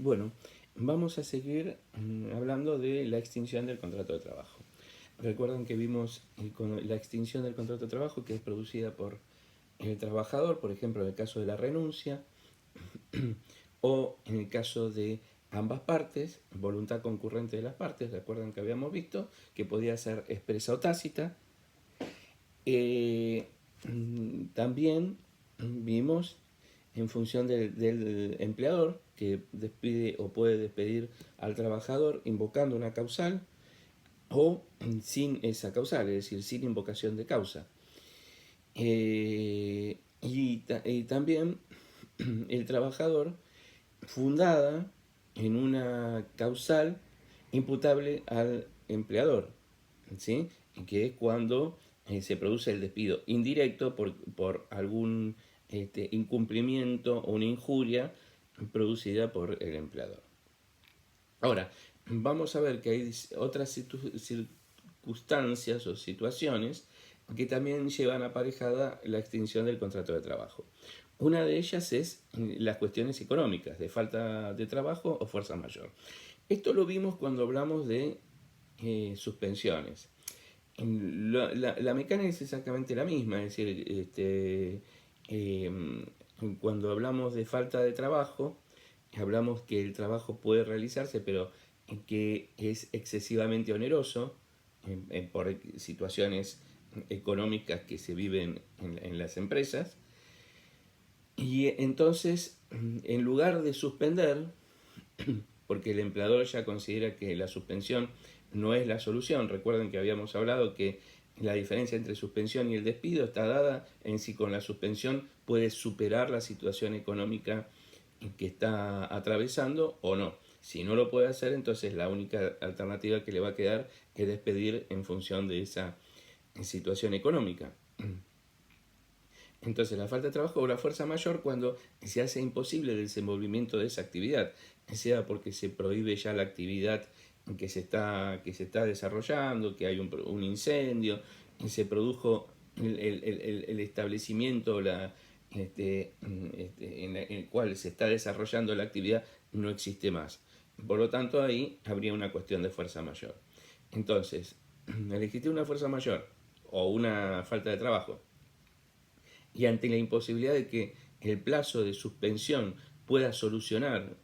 Bueno, vamos a seguir hablando de la extinción del contrato de trabajo. Recuerden que vimos con la extinción del contrato de trabajo que es producida por el trabajador, por ejemplo, en el caso de la renuncia, o en el caso de ambas partes, voluntad concurrente de las partes. Recuerden que habíamos visto que podía ser expresa o tácita. También vimos en función del empleador que despide o puede despedir al trabajador invocando una causal o sin esa causal, es decir, sin invocación de causa. Y también el trabajador fundada en una causal imputable al empleador, ¿sí? Que es cuando se produce el despido indirecto por algún incumplimiento o una injuria producida por el empleador. Ahora, vamos a ver que hay otras circunstancias o situaciones que también llevan aparejada la extinción del contrato de trabajo. Una de ellas es las cuestiones económicas, de falta de trabajo o fuerza mayor. Esto lo vimos cuando hablamos de suspensiones. La mecánica es exactamente la misma, es decir, cuando hablamos de falta de trabajo, hablamos que el trabajo puede realizarse, pero que es excesivamente oneroso por situaciones económicas que se viven en las empresas. Y entonces, en lugar de suspender, porque el empleador ya considera que la suspensión no es la solución. Recuerden que habíamos hablado que la diferencia entre suspensión y el despido está dada en si con la suspensión puede superar la situación económica que está atravesando o no. Si no lo puede hacer, entonces la única alternativa que le va a quedar es despedir en función de esa situación económica. Entonces, la falta de trabajo o la fuerza mayor cuando se hace imposible el desenvolvimiento de esa actividad, sea porque se prohíbe ya la actividad que se está desarrollando, que hay un incendio, y se produjo el establecimiento en el cual se está desarrollando la actividad no existe más. Por lo tanto, ahí habría una cuestión de fuerza mayor. Entonces, al existir una fuerza mayor o una falta de trabajo, y ante la imposibilidad de que el plazo de suspensión pueda solucionar,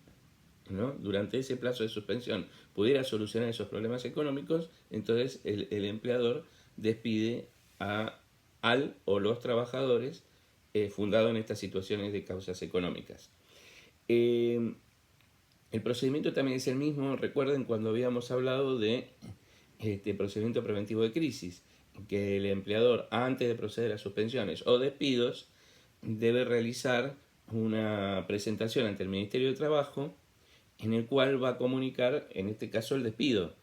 ¿no? Durante ese plazo de suspensión pudiera solucionar esos problemas económicos, entonces el empleador despide al o los trabajadores fundado en estas situaciones de causas económicas. El procedimiento también es el mismo, recuerden cuando habíamos hablado de procedimiento preventivo de crisis, que el empleador antes de proceder a suspensiones o despidos debe realizar una presentación ante el Ministerio de Trabajo en el cual va a comunicar, en este caso, el despido.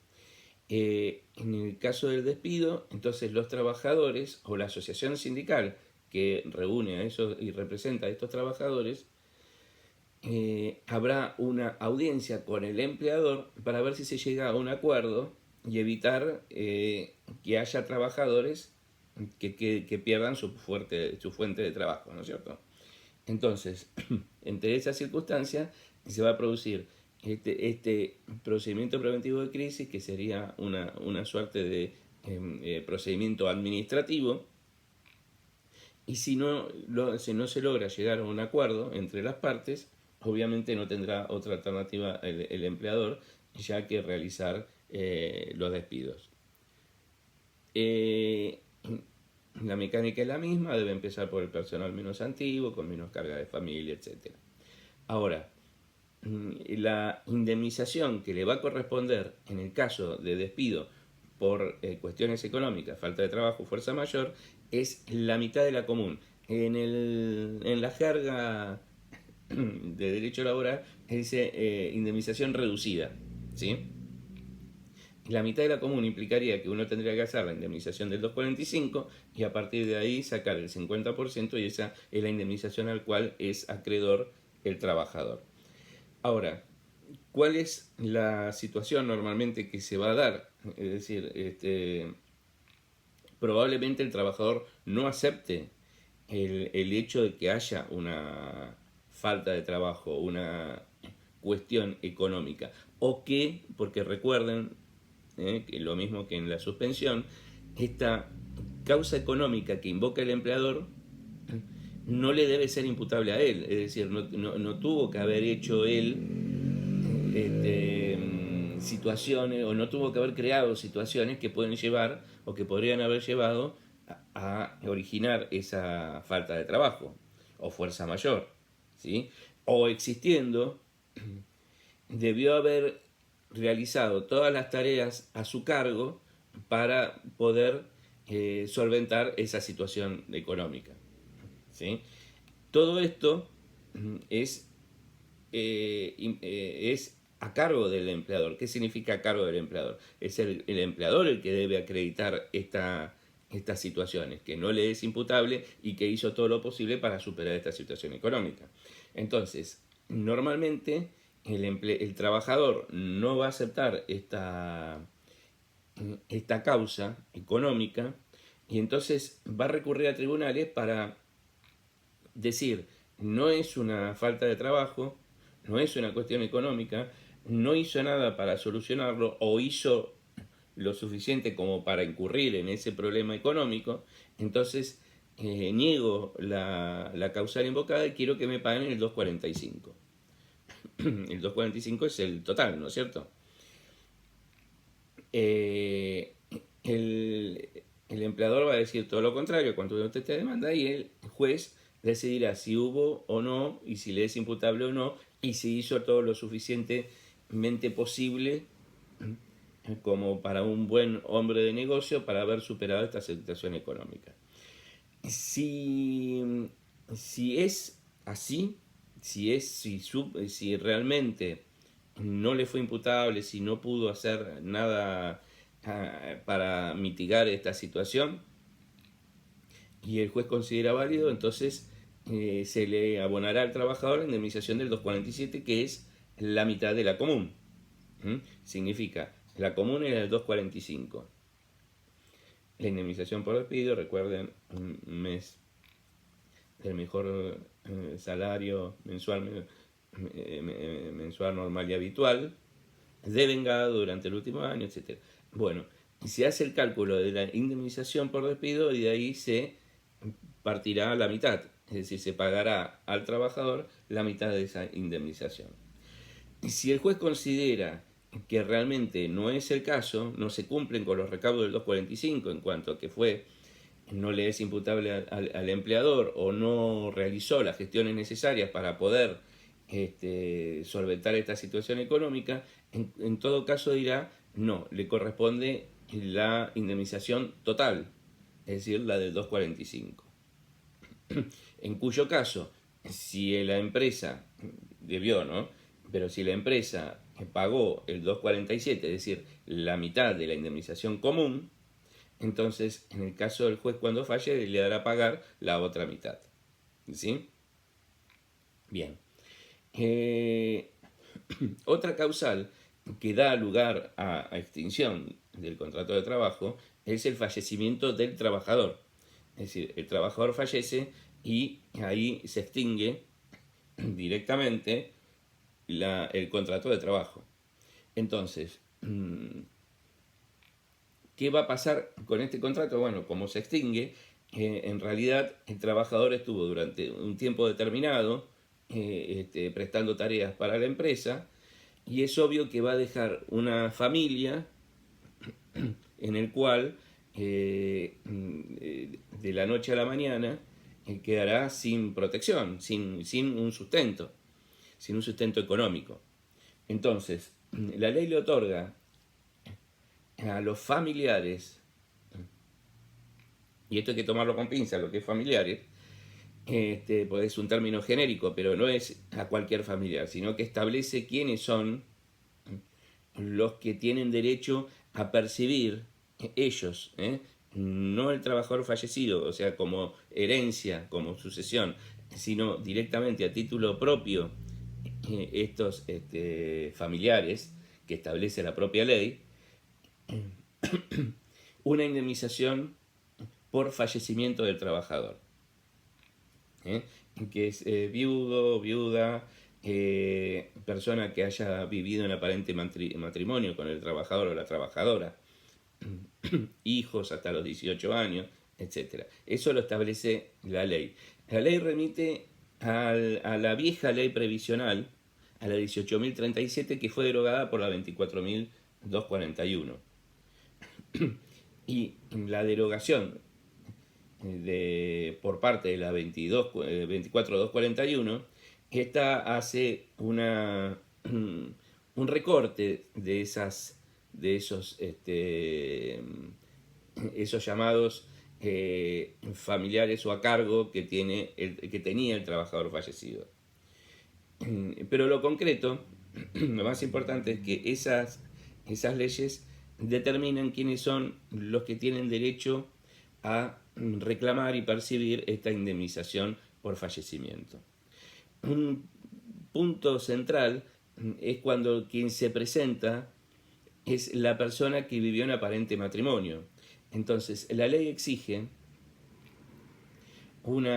En el caso del despido, entonces los trabajadores o la asociación sindical que reúne a esos y representa a estos trabajadores, habrá una audiencia con el empleador para ver si se llega a un acuerdo y evitar que haya trabajadores que pierdan su fuente de trabajo, ¿no es cierto? Entonces, entre esas circunstancias se va a producir este procedimiento preventivo de crisis, que sería una suerte de procedimiento administrativo, y si no se logra llegar a un acuerdo entre las partes, obviamente no tendrá otra alternativa el empleador, ya que realizar los despidos. La mecánica es la misma, debe empezar por el personal menos antiguo, con menos carga de familia, etc. Ahora, la indemnización que le va a corresponder en el caso de despido por cuestiones económicas, falta de trabajo, fuerza mayor, es la mitad de la común. En la jerga de derecho laboral dice indemnización reducida, ¿sí? La mitad de la común implicaría que uno tendría que hacer la indemnización del 2,45 y a partir de ahí sacar el 50%, y esa es la indemnización al cual es acreedor el trabajador. Ahora, ¿cuál es la situación normalmente que se va a dar? Es decir, probablemente el trabajador no acepte el hecho de que haya una falta de trabajo, cuestión económica, o que, porque recuerden, que lo mismo que en la suspensión, esta causa económica que invoca el empleador no le debe ser imputable a él, es decir, no tuvo que haber hecho él situaciones, o no tuvo que haber creado situaciones que pueden llevar o que podrían haber llevado a originar esa falta de trabajo o fuerza mayor, ¿sí? O existiendo, debió haber realizado todas las tareas a su cargo para poder solventar esa situación económica, ¿sí? Todo esto es es a cargo del empleador. ¿Qué significa a cargo del empleador? Es el empleador el que debe acreditar estas situaciones, que no le es imputable y que hizo todo lo posible para superar esta situación económica. Entonces, normalmente el trabajador no va a aceptar esta causa económica y entonces va a recurrir a tribunales para decir, no es una falta de trabajo, no es una cuestión económica, no hizo nada para solucionarlo o hizo lo suficiente como para incurrir en ese problema económico, entonces niego la causal invocada y quiero que me paguen el 245. El 245 es el total, ¿no es cierto? El empleador va a decir todo lo contrario cuando usted te demanda y el juez decidirá si hubo o no y si le es imputable o no y si hizo todo lo suficientemente posible como para un buen hombre de negocio para haber superado esta situación económica. Si es así, si realmente no le fue imputable, si no pudo hacer nada para mitigar esta situación y el juez considera válido, entonces se le abonará al trabajador la indemnización del 247, que es la mitad de la común. Significa, la común era el 245. La indemnización por despido, recuerden, un mes del mejor salario mensual normal y habitual, devengado durante el último año, etc. Bueno, se hace el cálculo de la indemnización por despido y de ahí se partirá a la mitad, es decir, se pagará al trabajador la mitad de esa indemnización. Y si el juez considera que realmente no es el caso, no se cumplen con los recaudos del 245 en cuanto a que no le es imputable al empleador o no realizó las gestiones necesarias para poder solventar esta situación económica, en todo caso dirá, no, le corresponde la indemnización total, es decir, la del 245. En cuyo caso, si la empresa debió, ¿no? Pero si la empresa pagó el 247, es decir, la mitad de la indemnización común, entonces, en el caso del juez cuando falle, le dará a pagar la otra mitad. ¿Sí? Bien. Otra causal que da lugar a extinción del contrato de trabajo es el fallecimiento del trabajador. Es decir, el trabajador fallece y ahí se extingue directamente el contrato de trabajo. Entonces, ¿qué va a pasar con este contrato? Bueno, como se extingue, en realidad el trabajador estuvo durante un tiempo determinado prestando tareas para la empresa y es obvio que va a dejar una familia en el cual de la noche a la mañana quedará sin protección, sin un sustento económico. Entonces, la ley le otorga a los familiares, y esto hay que tomarlo con pinzas, lo que es familiares, pues es un término genérico, pero no es a cualquier familiar, sino que establece quiénes son los que tienen derecho a percibir ellos, no el trabajador fallecido, o sea, como herencia, como sucesión, sino directamente a título propio estos familiares que establece la propia ley, una indemnización por fallecimiento del trabajador, que es viudo, viuda, persona que haya vivido en aparente matrimonio con el trabajador o la trabajadora, hijos hasta los 18 años, etc. Eso lo establece la ley. La ley remite a la vieja ley previsional, a la 18.037, que fue derogada por la 24.241. Y la derogación por parte de la 24.241, esta hace un recorte de esos llamados familiares o a cargo que tenía el trabajador fallecido. Pero lo concreto, lo más importante es que esas leyes determinan quiénes son los que tienen derecho a reclamar y percibir esta indemnización por fallecimiento. Un punto central es cuando quien se presenta es la persona que vivió en aparente matrimonio. Entonces, la ley exige un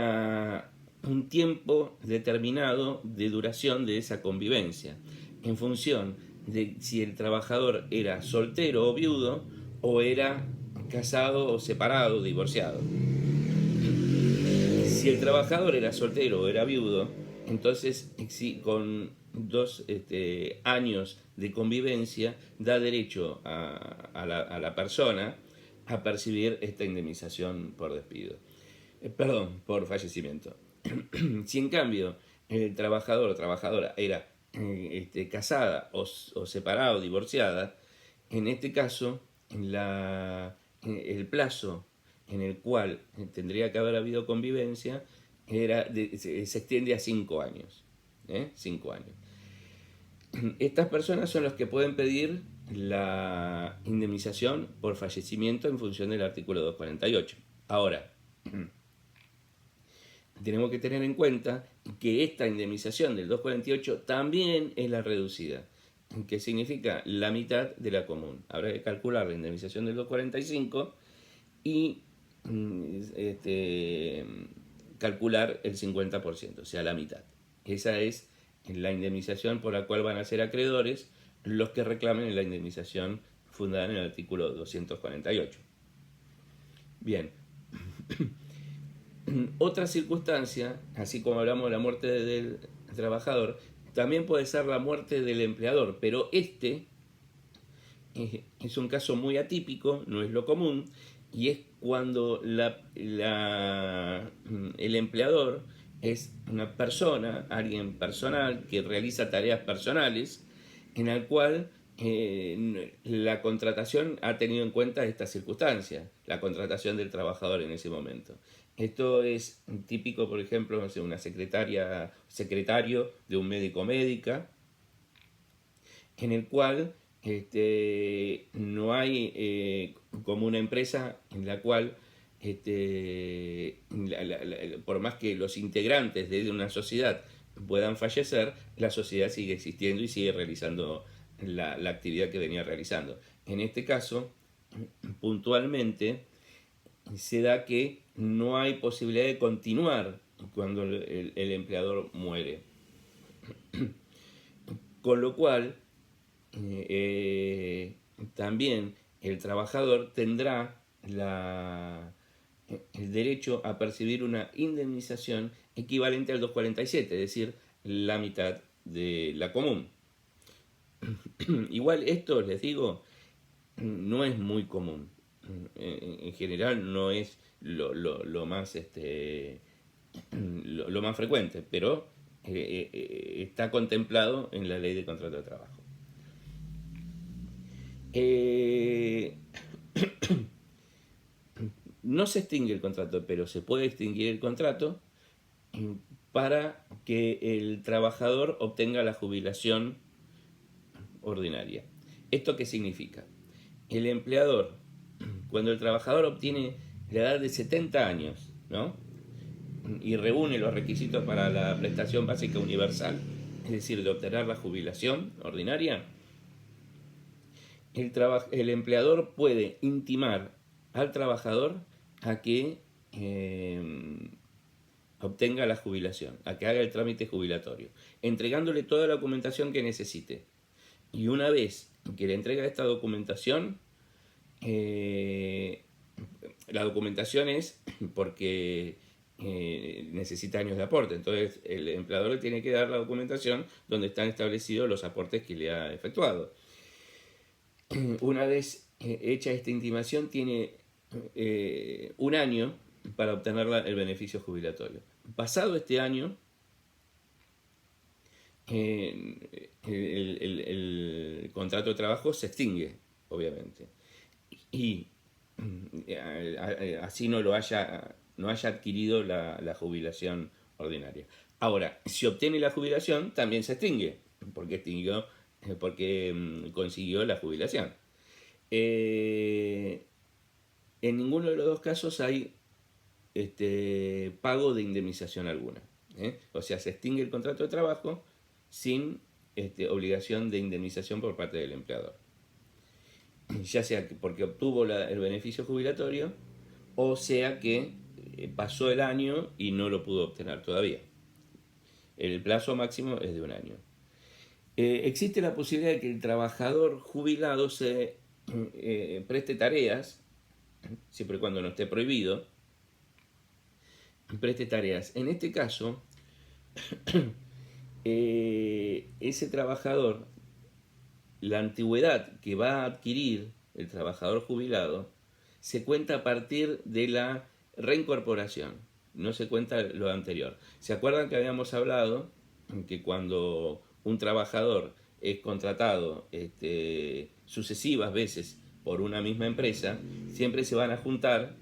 tiempo determinado de duración de esa convivencia, en función de si el trabajador era soltero o viudo, o era casado o separado, divorciado. Si el trabajador era soltero o era viudo, entonces con 2 años de convivencia da derecho a la persona a percibir esta indemnización por despido. Por fallecimiento. Si en cambio el trabajador o trabajadora era casada o separado, divorciada, en este caso el plazo en el cual tendría que haber habido convivencia se extiende a 5 años. 5 años. Estas personas son los que pueden pedir la indemnización por fallecimiento en función del artículo 248. Ahora, tenemos que tener en cuenta que esta indemnización del 248 también es la reducida, que significa la mitad de la común. Habrá que calcular la indemnización del 245 y calcular el 50%, o sea, la mitad. Esa es la indemnización por la cual van a ser acreedores los que reclamen la indemnización fundada en el artículo 248. Bien. Otra circunstancia, así como hablamos de la muerte del trabajador, también puede ser la muerte del empleador, pero es un caso muy atípico, no es lo común, y es cuando el empleador es una persona, alguien personal, que realiza tareas personales, en el cual la contratación ha tenido en cuenta esta circunstancia, la contratación del trabajador en ese momento. Esto es típico, por ejemplo, no sé, una secretario de un médico o médica, en el cual no hay como una empresa en la cual, por más que los integrantes de una sociedad puedan fallecer, la sociedad sigue existiendo y sigue realizando la actividad que venía realizando. En este caso, puntualmente, se da que no hay posibilidad de continuar cuando el empleador muere. Con lo cual, también el trabajador tendrá el derecho a percibir una indemnización equivalente al 247, es decir, la mitad de la común. Igual esto, les digo, no es muy común. En general no es lo más lo más frecuente, pero está contemplado en la ley de contrato de trabajo. No se extingue el contrato, pero se puede extinguir el contrato para que el trabajador obtenga la jubilación ordinaria. ¿Esto qué significa? El empleador, cuando el trabajador obtiene la edad de 70 años, ¿no?, y reúne los requisitos para la prestación básica universal, es decir, de obtener la jubilación ordinaria, el empleador puede intimar al trabajador a que obtenga la jubilación, a que haga el trámite jubilatorio, entregándole toda la documentación que necesite. Y una vez que le entrega esta documentación, la documentación es porque necesita años de aporte, entonces el empleador le tiene que dar la documentación donde están establecidos los aportes que le ha efectuado. Una vez hecha esta intimación, tiene un año para obtener el beneficio jubilatorio. Pasado este año, el contrato de trabajo se extingue, obviamente, y así no haya adquirido la jubilación ordinaria. Ahora, si obtiene la jubilación, también se extingue, porque consiguió la jubilación. En ninguno de los dos casos hay pago de indemnización alguna. O sea, se extingue el contrato de trabajo sin obligación de indemnización por parte del empleador. Ya sea porque obtuvo el beneficio jubilatorio, o sea que pasó el año y no lo pudo obtener todavía. El plazo máximo es de un año. Existe la posibilidad de que el trabajador jubilado se preste tareas, siempre y cuando no esté prohibido, preste tareas. En este caso, ese trabajador, la antigüedad que va a adquirir el trabajador jubilado, se cuenta a partir de la reincorporación, no se cuenta lo anterior. ¿Se acuerdan que habíamos hablado que cuando un trabajador es contratado sucesivas veces por una misma empresa, siempre se van a juntar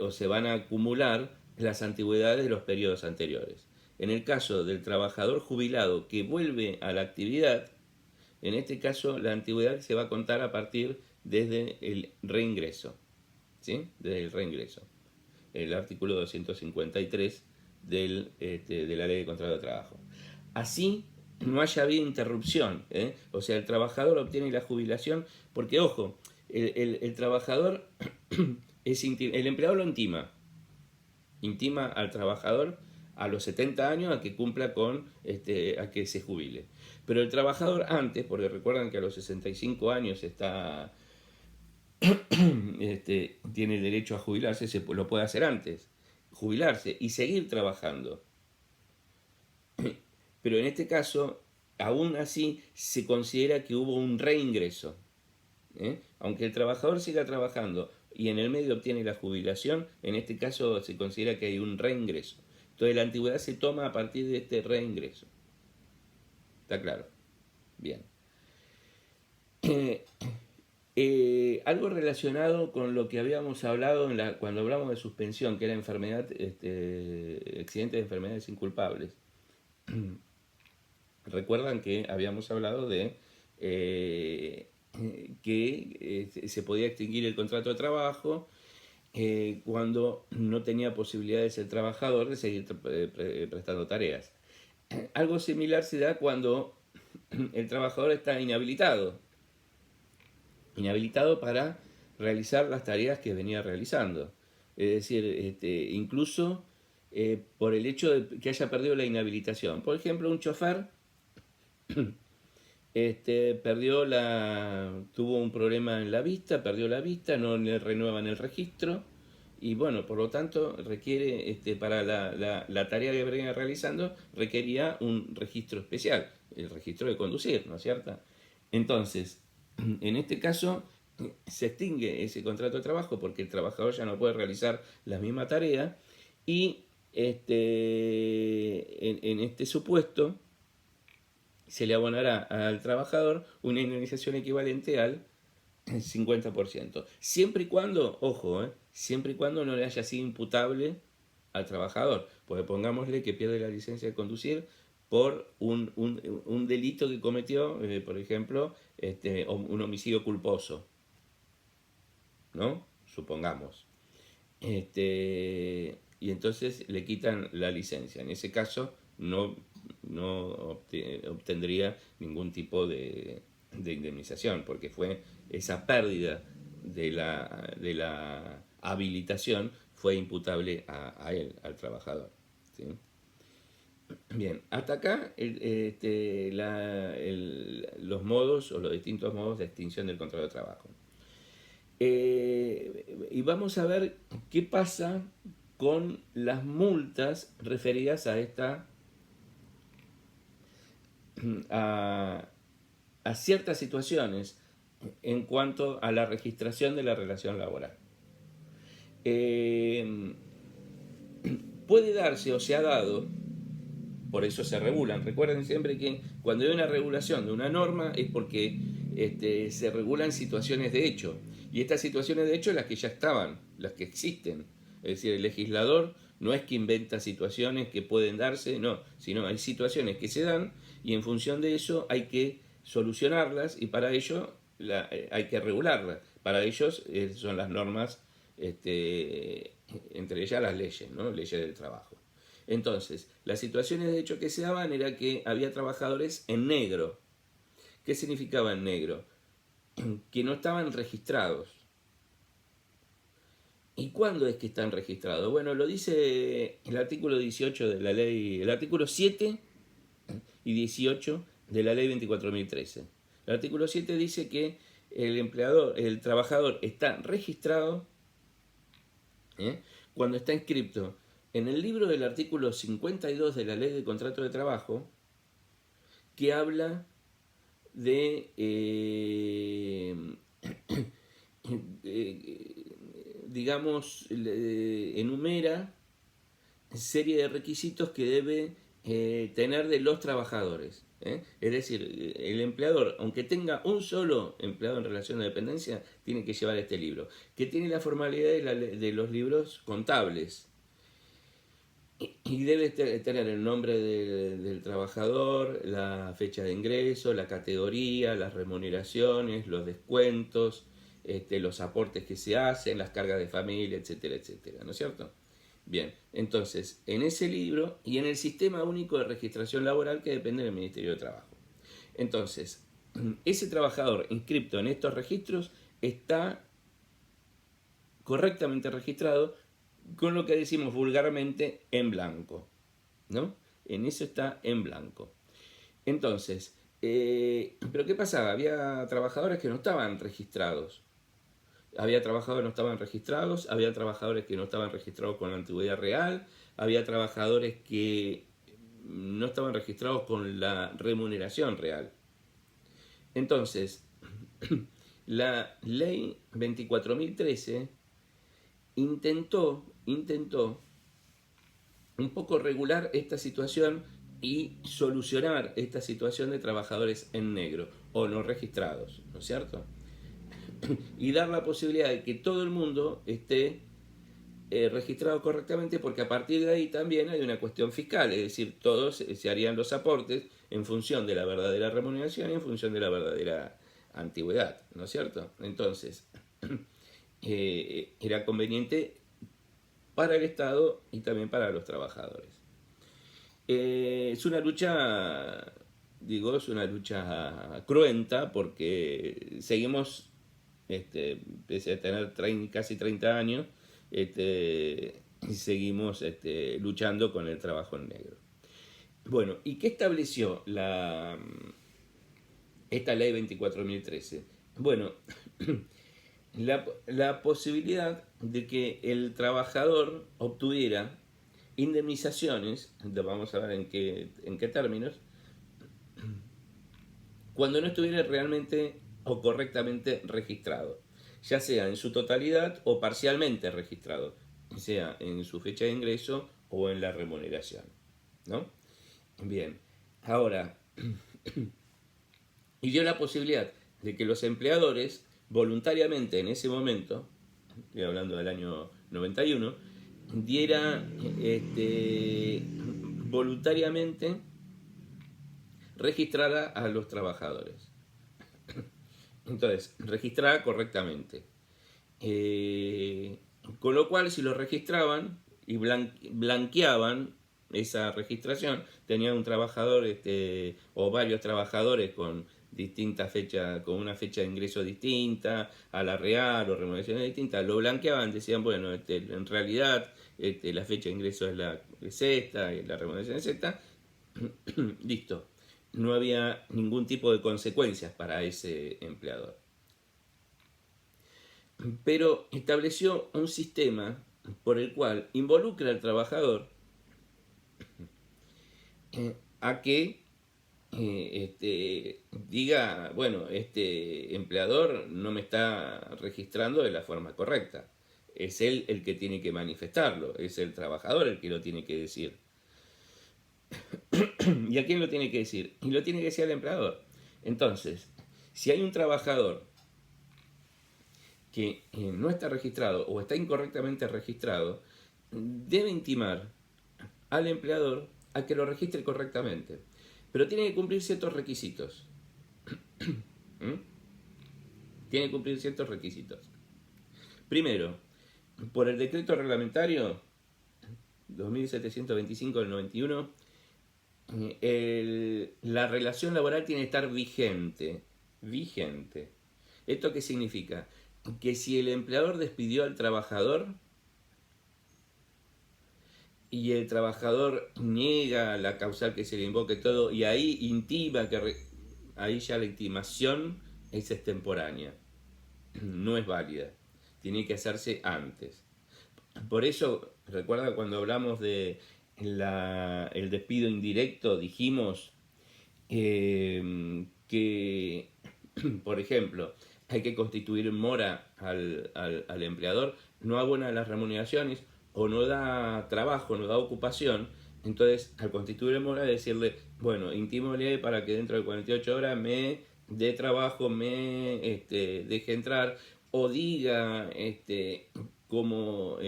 o se van a acumular las antigüedades de los periodos anteriores? En el caso del trabajador jubilado que vuelve a la actividad, en este caso la antigüedad se va a contar a partir desde el reingreso, ¿sí? Desde el reingreso. El artículo 253 de la Ley de Contrato de Trabajo. Así no haya habido interrupción, o sea, el trabajador obtiene la jubilación, porque ojo, el trabajador, el empleador lo intima al trabajador a los 70 años a que cumpla a que se jubile. Pero el trabajador antes, porque recuerdan que a los 65 años tiene el derecho a jubilarse, lo puede hacer antes, jubilarse y seguir trabajando. Pero en este caso, aún así, se considera que hubo un reingreso. Aunque el trabajador siga trabajando y en el medio obtiene la jubilación, en este caso se considera que hay un reingreso. Entonces la antigüedad se toma a partir de este reingreso. ¿Está claro? Bien. Algo relacionado con lo que habíamos hablado cuando hablamos de suspensión, que era accidente de enfermedades inculpables. Recuerdan que habíamos hablado de que se podía extinguir el contrato de trabajo cuando no tenía posibilidades el trabajador de seguir prestando tareas. Algo similar se da cuando el trabajador está inhabilitado para realizar las tareas que venía realizando. Es decir, incluso por el hecho de que haya perdido la inhabilitación. Por ejemplo, un chofer tuvo un problema en la vista, perdió la vista, no le renuevan el registro y bueno, por lo tanto requiere, para la tarea que venía realizando, requería un registro especial, el registro de conducir, ¿no es cierto? Entonces, en este caso se extingue ese contrato de trabajo porque el trabajador ya no puede realizar la misma tarea y en este supuesto se le abonará al trabajador una indemnización equivalente al 50%. Siempre y cuando, ojo, siempre y cuando no le haya sido imputable al trabajador. Porque pongámosle que pierde la licencia de conducir por un delito que cometió, por ejemplo, un homicidio culposo, ¿no? Supongamos. Y entonces le quitan la licencia. En ese caso no obtendría ningún tipo de indemnización, porque fue esa pérdida de la habilitación fue imputable a él, al trabajador. ¿Sí? Bien, hasta acá los modos o los distintos modos de extinción del contrato de trabajo. Y vamos a ver qué pasa con las multas referidas a a ciertas situaciones en cuanto a la registración de la relación laboral. Puede darse o se ha dado, por eso se regulan. Recuerden siempre que cuando hay una regulación de una norma es porque se regulan situaciones de hecho. Y estas situaciones de hecho son las que ya estaban, las que existen. Es decir, el legislador no es que inventa situaciones que pueden darse, no, sino hay situaciones que se dan y en función de eso hay que solucionarlas y para ello hay que regularlas. Para ellos son las normas, entre ellas las leyes, ¿no? Leyes del trabajo. Entonces, las situaciones de hecho que se daban era que había trabajadores en negro. ¿Qué significaba en negro? Que no estaban registrados. ¿Y cuándo es que están registrados? Bueno, lo dice el artículo 18 de la ley, el artículo 7 y 18 de la ley 24.013. El artículo 7 dice que el trabajador está registrado cuando está inscrito en el libro del artículo 52 de la ley de contrato de trabajo, que habla de digamos, enumera serie de requisitos que debe tener de los trabajadores. Es decir, el empleador, aunque tenga un solo empleado en relación de dependencia, tiene que llevar este libro, que tiene la formalidad de los libros contables. Y debe tener el nombre del trabajador, la fecha de ingreso, la categoría, las remuneraciones, los descuentos, los aportes que se hacen, las cargas de familia, etcétera, etcétera, ¿no es cierto? Bien, entonces, en ese libro y en el Sistema Único de Registración Laboral que depende del Ministerio de Trabajo. Entonces, ese trabajador inscripto en estos registros está correctamente registrado, con lo que decimos vulgarmente en blanco, ¿no? En eso está en blanco. Entonces, ¿pero qué pasaba? Había trabajadores que no estaban registrados. Había trabajadores que no estaban registrados, había trabajadores que no estaban registrados con la antigüedad real, había trabajadores que no estaban registrados con la remuneración real. Entonces, la ley 24.013 intentó un poco regular esta situación y solucionar esta situación de trabajadores en negro o no registrados, ¿no es cierto? Y dar la posibilidad de que todo el mundo esté registrado correctamente, porque a partir de ahí también hay una cuestión fiscal, es decir, todos se harían los aportes en función de la verdadera remuneración y en función de la verdadera antigüedad, ¿no es cierto? Entonces, era conveniente para el Estado y también para los trabajadores. Es una lucha, es una lucha cruenta porque seguimos, pese a tener casi 30 años, seguimos luchando con el trabajo en negro. Bueno, ¿y qué estableció esta ley 24.013? Bueno, la posibilidad de que el trabajador obtuviera indemnizaciones, vamos a ver en qué términos, cuando no estuviera realmente o correctamente registrado, ya sea en su totalidad o parcialmente registrado, sea en su fecha de ingreso o en la remuneración, ¿no? Bien, ahora, y dio la posibilidad de que los empleadores voluntariamente en ese momento, estoy hablando del año 91, diera voluntariamente registrara a los trabajadores. Entonces, registrara correctamente. Con lo cual, si lo registraban y blanqueaban esa registración, tenían un trabajador o varios trabajadores con distinta fecha, con una fecha de ingreso distinta, a la real o remuneraciones distintas, lo blanqueaban, decían, bueno, en realidad la fecha de ingreso es esta y la remuneración es esta, listo. No había ningún tipo de consecuencias para ese empleador. Pero estableció un sistema por el cual involucra al trabajador a que diga, bueno, este empleador no me está registrando de la forma correcta. Es él el que tiene que manifestarlo, es el trabajador el que lo tiene que decir. ¿Y a quién lo tiene que decir? Y lo tiene que decir al empleador. Entonces, si hay un trabajador que no está registrado o está incorrectamente registrado, debe intimar al empleador a que lo registre correctamente. Pero tiene que cumplir ciertos requisitos. Tiene que cumplir ciertos requisitos. Primero, por el decreto reglamentario 2725 del 91, la relación laboral tiene que estar vigente. Vigente. ¿Esto qué significa? Que si el empleador despidió al trabajador y el trabajador niega la causal que se le invoque todo y ahí intima ahí ya la intimación es extemporánea, no es válida, tiene que hacerse antes. Por eso, recuerda cuando hablamos de el despido indirecto, dijimos que, por ejemplo, hay que constituir en mora al empleador, no abona las remuneraciones o no da trabajo, no da ocupación. Entonces, al constituir en mora, decirle, bueno, intímole para que dentro de 48 horas me dé trabajo, me deje entrar, o diga cómo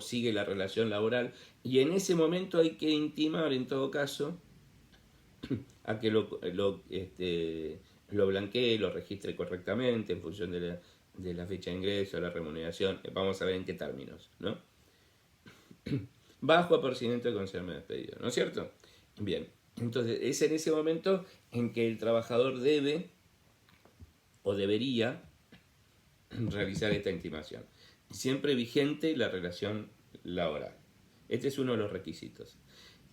sigue la relación laboral. Y en ese momento hay que intimar, en todo caso, a que lo blanquee, lo registre correctamente en función de la fecha de ingreso, la remuneración. Vamos a ver en qué términos, ¿no? Bajo apercibimiento de considerarme despedido, ¿no es cierto? Bien, entonces es en ese momento en que el trabajador debe o debería realizar esta intimación. Siempre vigente la relación laboral. Este es uno de los requisitos.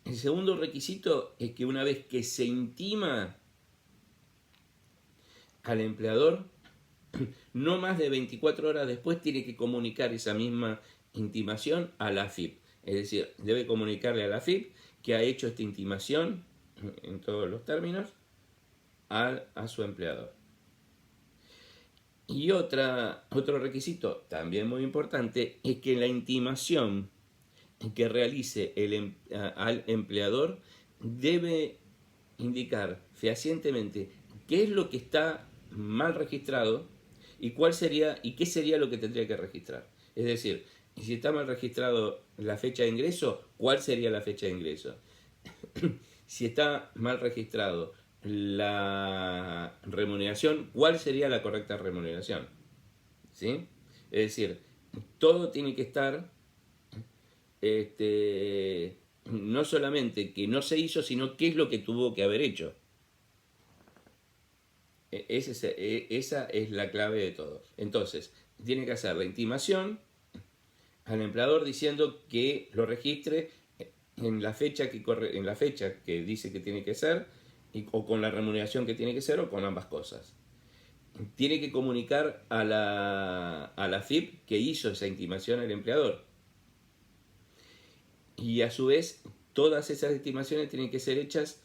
El segundo requisito es que una vez que se intima al empleador, no más de 24 horas después tiene que comunicar esa misma intimación a la AFIP. Es decir, debe comunicarle a la AFIP que ha hecho esta intimación, en todos los términos, a su empleador. Y otro requisito también muy importante es que la intimación que realice al empleador debe indicar fehacientemente qué es lo que está mal registrado y qué sería lo que tendría que registrar. Es decir, si está mal registrado la fecha de ingreso, ¿cuál sería la fecha de ingreso? Si está mal registrado la remuneración, ¿cuál sería la correcta remuneración? ¿Sí? Es decir, todo tiene que estar no solamente que no se hizo, sino qué es lo que tuvo que haber hecho. Esa es la clave de todo. Entonces, tiene que hacer la intimación al empleador diciendo que lo registre en la fecha que dice que tiene que ser, o con la remuneración que tiene que ser, o con ambas cosas. Tiene que comunicar a la FIP que hizo esa intimación al empleador. Y a su vez, todas esas estimaciones tienen que ser hechas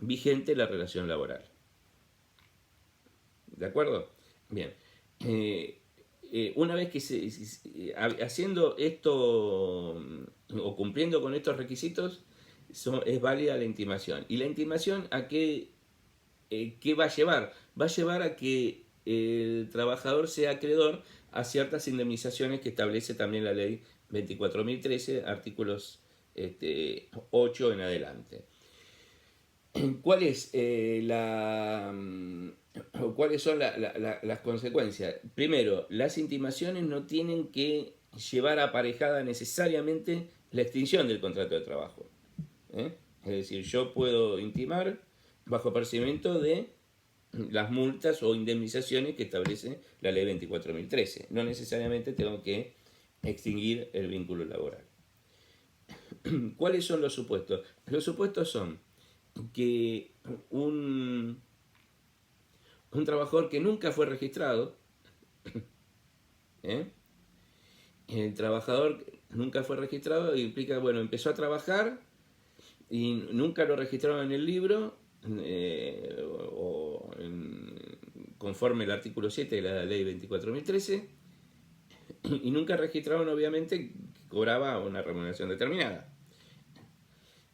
vigente la relación laboral. ¿De acuerdo? Bien. Una vez que haciendo esto o cumpliendo con estos requisitos, es válida la intimación. ¿Y la intimación a qué va a llevar? Va a llevar a que el trabajador sea acreedor a ciertas indemnizaciones que establece también la ley 24.013, artículos 8 en adelante. ¿Cuáles son las consecuencias? Primero, las intimaciones no tienen que llevar aparejada necesariamente la extinción del contrato de trabajo. Es decir, yo puedo intimar bajo apercibimiento de las multas o indemnizaciones que establece la ley 24.013. No necesariamente tengo que extinguir el vínculo laboral. ¿Cuáles son los supuestos? Los supuestos son que un trabajador que nunca fue registrado, ¿eh? El trabajador nunca fue registrado implica, bueno, empezó a trabajar y nunca lo registraron en el libro, conforme el artículo 7 de la ley 24.013, y nunca registraron, obviamente, que cobraba una remuneración determinada.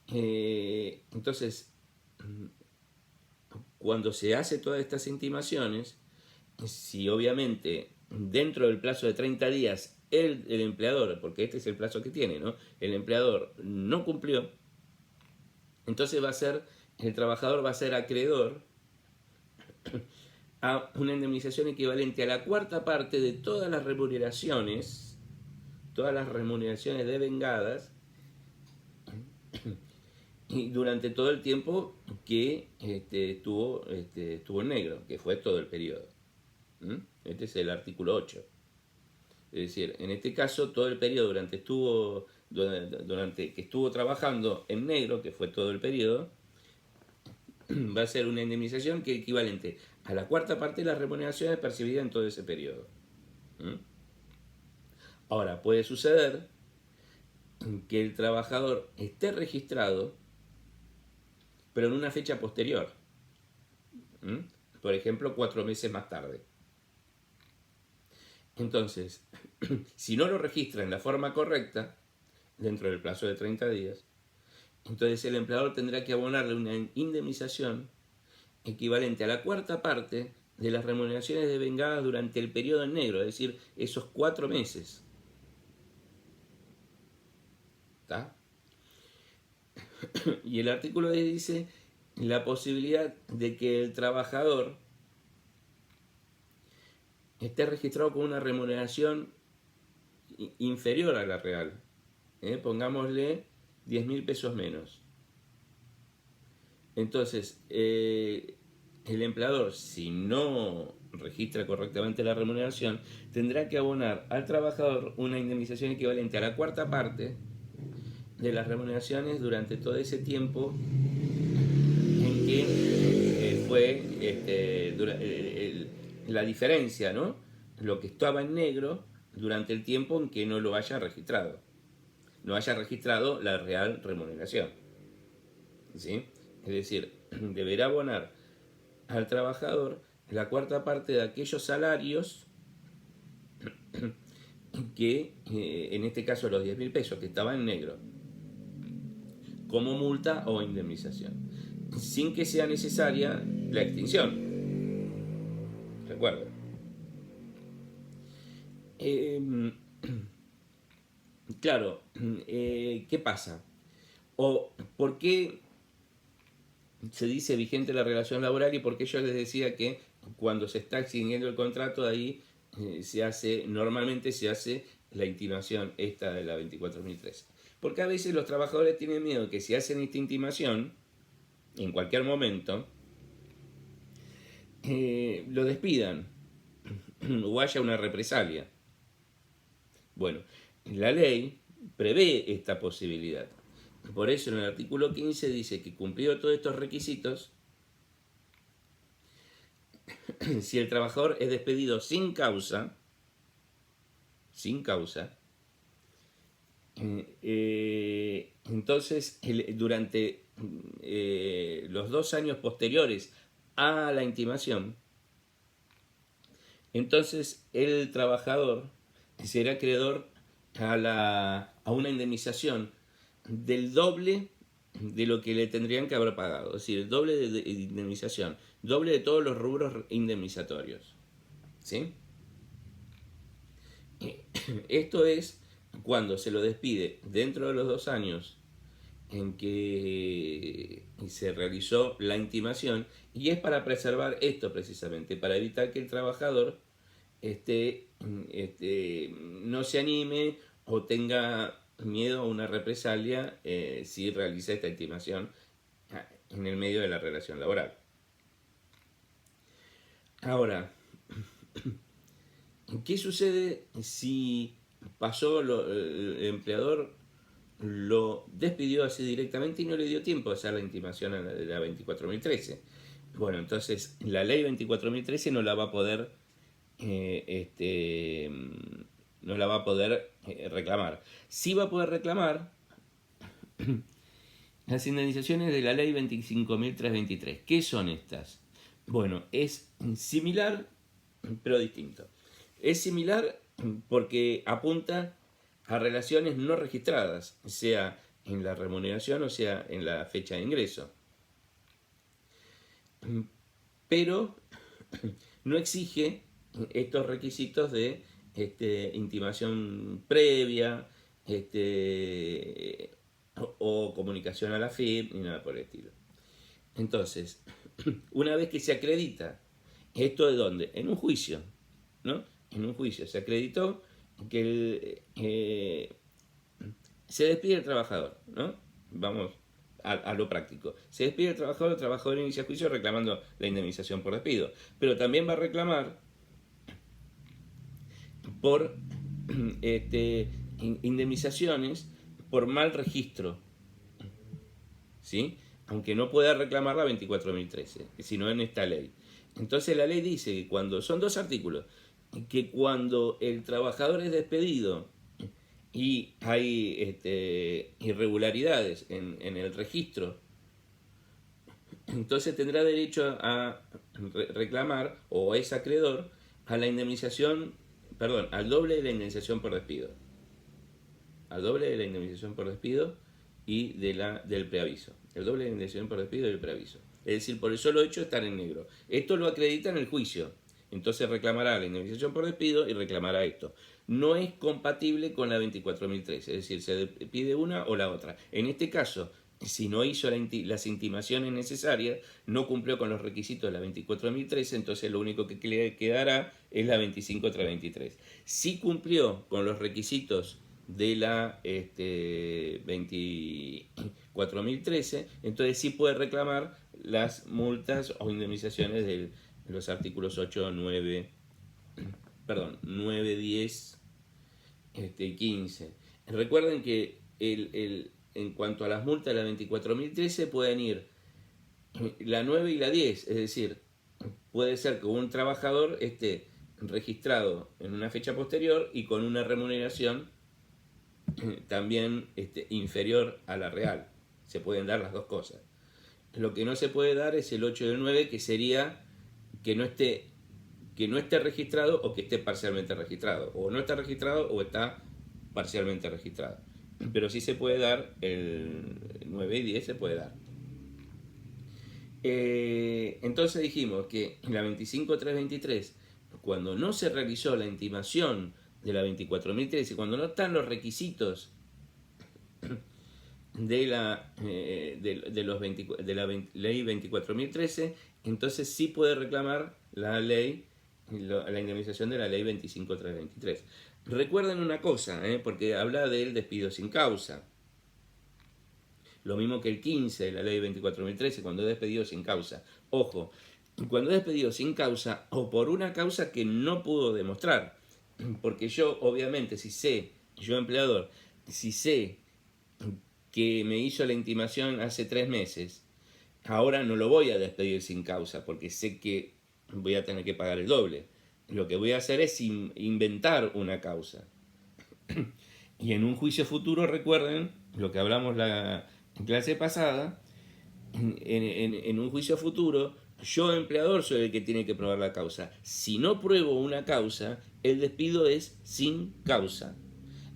Entonces, cuando se hace todas estas intimaciones, si obviamente dentro del plazo de 30 días el empleador, porque este es el plazo que tiene, ¿no? El empleador no cumplió, entonces el trabajador va a ser acreedor a una indemnización equivalente a la cuarta parte de todas las remuneraciones devengadas y durante todo el tiempo que estuvo en negro, que fue todo el periodo. Este es el artículo 8. Es decir, en este caso, todo el periodo durante que estuvo trabajando en negro, que fue todo el periodo, va a ser una indemnización que es equivalente a la cuarta parte de las remuneraciones percibidas en todo ese periodo. Ahora, puede suceder que el trabajador esté registrado, pero en una fecha posterior. Por ejemplo, 4 meses más tarde. Entonces, si no lo registra en la forma correcta, dentro del plazo de 30 días, entonces el empleador tendrá que abonarle una indemnización equivalente a la cuarta parte de las remuneraciones devengadas durante el periodo en negro, es decir, esos 4 meses. ¿Está? Y el artículo 10 dice la posibilidad de que el trabajador esté registrado con una remuneración inferior a la real. Pongámosle 10.000 pesos menos. Entonces, el empleador, si no registra correctamente la remuneración, tendrá que abonar al trabajador una indemnización equivalente a la cuarta parte de las remuneraciones durante todo ese tiempo en que fue la diferencia, ¿no? Lo que estaba en negro durante el tiempo en que no lo haya registrado. No haya registrado la real remuneración. ¿Sí? Es decir, deberá abonar al trabajador la cuarta parte de aquellos salarios que, en este caso los 10.000 pesos que estaban en negro, como multa o indemnización, sin que sea necesaria la extinción. Recuerden. Claro, ¿qué pasa? ¿O por qué se dice vigente la relación laboral y por qué yo les decía que cuando se está extinguiendo el contrato ahí normalmente se hace la intimación esta de la 24.013? Porque a veces los trabajadores tienen miedo que si hacen esta intimación, en cualquier momento, lo despidan o haya una represalia. Bueno, la ley prevé esta posibilidad. Por eso en el artículo 15 dice que cumplido todos estos requisitos, si el trabajador es despedido sin causa, entonces durante los 2 años posteriores a la intimación, entonces el trabajador será acreedor a una indemnización del doble de lo que le tendrían que haber pagado, es decir, el doble de indemnización, doble de todos los rubros indemnizatorios. ¿Sí? Esto es cuando se lo despide dentro de los 2 años en que se realizó la intimación, y es para preservar esto precisamente, para evitar que el trabajador no se anime o tenga miedo a una represalia si realiza esta intimación en el medio de la relación laboral. Ahora, ¿qué sucede si el empleador lo despidió así directamente y no le dio tiempo a hacer la intimación de la 24.013? Bueno, entonces la ley 24.013 no la va a poder no la va a poder reclamar. Sí va a poder reclamar las indemnizaciones de la ley 25.323. ¿Qué son estas? Bueno, es similar, pero distinto. Es similar porque apunta a relaciones no registradas, sea en la remuneración o sea en la fecha de ingreso. Pero no exige estos requisitos de intimación previa o comunicación a la FIP ni nada por el estilo. Entonces, una vez que se acredita, ¿esto de dónde? En un juicio, ¿no? En un juicio se acreditó que se despide el trabajador, ¿no? Vamos a lo práctico. Se despide el trabajador inicia juicio reclamando la indemnización por despido, pero también va a reclamar por indemnizaciones por mal registro, ¿sí? Aunque no pueda reclamar la 24.013, sino en esta ley. Entonces la ley dice que cuando, son dos artículos, que cuando el trabajador es despedido y hay irregularidades en el registro, entonces tendrá derecho a reclamar, o es acreedor, a la indemnización, perdón, al doble de la indemnización por despido. Al doble de la indemnización por despido y del preaviso. El doble de la indemnización por despido y del preaviso. Es decir, por el solo hecho de estar en negro. Esto lo acredita en el juicio. Entonces reclamará la indemnización por despido y reclamará esto. No es compatible con la 24.013, es decir, se pide una o la otra. En este caso, si no hizo las intimaciones necesarias, no cumplió con los requisitos de la 24.013, entonces lo único que le quedará es la 25.323. Si cumplió con los requisitos de la 24.013, entonces sí puede reclamar las multas o indemnizaciones de los artículos 8, 9, 10 y 15. Recuerden que en cuanto a las multas de la 24.013 pueden ir la 9 y la 10, es decir, puede ser que un trabajador esté registrado en una fecha posterior y con una remuneración también inferior a la real. Se pueden dar las dos cosas. Lo que no se puede dar es el 8 y el 9, que sería que no esté registrado o que esté parcialmente registrado. O no está registrado o está parcialmente registrado. Pero sí se puede dar el 9 y 10 se puede dar. Entonces dijimos que en la 25.323, cuando no se realizó la intimación de la 24.013, cuando no están los requisitos de la ley 24.013, entonces sí puede reclamar la indemnización de la ley 25.323. Recuerden una cosa, porque habla del despido sin causa. Lo mismo que el 15 de la ley 24.013, cuando es despedido sin causa. Ojo, cuando es despedido sin causa o por una causa que no pudo demostrar. Porque yo, obviamente, yo empleador, si sé que me hizo la intimación hace 3 meses, ahora no lo voy a despedir sin causa, porque sé que voy a tener que pagar el doble. Lo que voy a hacer es inventar una causa. Y en un juicio futuro, recuerden lo que hablamos la clase pasada, en un juicio futuro, yo empleador soy el que tiene que probar la causa. Si no pruebo una causa, el despido es sin causa.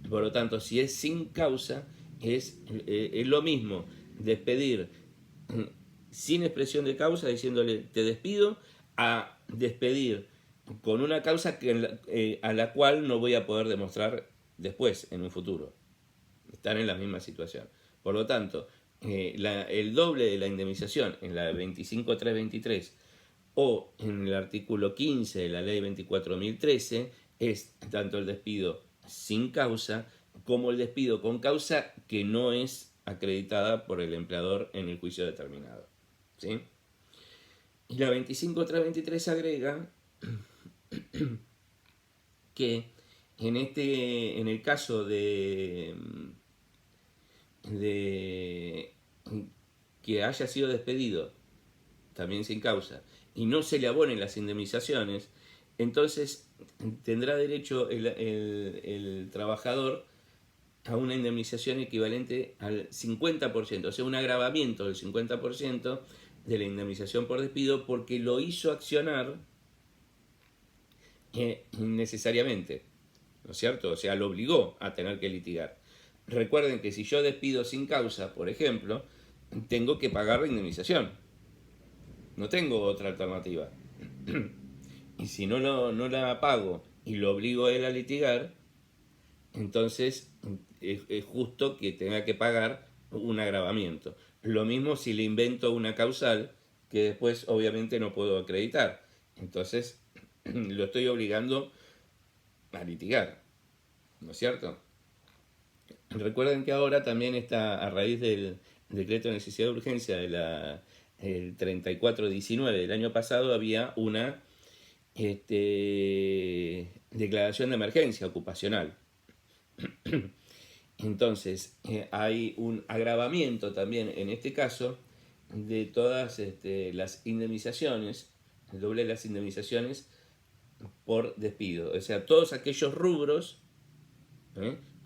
Por lo tanto, si es sin causa, es lo mismo despedir sin expresión de causa, diciéndole te despido, a despedir con una causa a la cual no voy a poder demostrar después, en un futuro. Están en la misma situación. Por lo tanto, el doble de la indemnización en la 25.323 o en el artículo 15 de la ley 24.013 es tanto el despido sin causa como el despido con causa que no es acreditada por el empleador en el juicio determinado. ¿Sí? Y la 25.323 agrega que en el caso de que haya sido despedido también sin causa y no se le abonen las indemnizaciones, entonces tendrá derecho el trabajador a una indemnización equivalente al 50%, o sea, un agravamiento del 50% de la indemnización por despido porque lo hizo accionar innecesariamente, ¿no es cierto? O sea, lo obligó a tener que litigar. Recuerden que si yo despido sin causa, por ejemplo, tengo que pagar la indemnización. No tengo otra alternativa. Y si no la pago y lo obligo a él a litigar, entonces es justo que tenga que pagar un agravamiento. Lo mismo si le invento una causal que después obviamente no puedo acreditar. Entonces lo estoy obligando a litigar, ¿no es cierto? Recuerden que ahora también está, a raíz del decreto de necesidad de urgencia el 3419 del año pasado, había una declaración de emergencia ocupacional. Entonces, hay un agravamiento también en este caso de todas las indemnizaciones, el doble de las indemnizaciones por despido. O sea, todos aquellos rubros,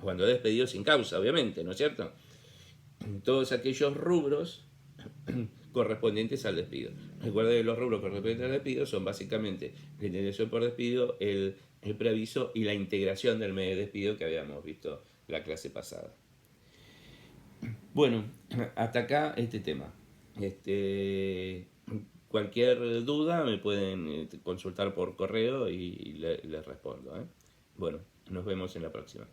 cuando he despedido sin causa, obviamente, ¿no es cierto? Todos aquellos rubros correspondientes al despido. Recuerden que los rubros correspondientes al despido son básicamente la indemnización por despido, el preaviso y la integración del medio de despido que habíamos visto la clase pasada. Bueno, hasta acá este tema. Cualquier duda me pueden consultar por correo y les respondo. Bueno, nos vemos en la próxima.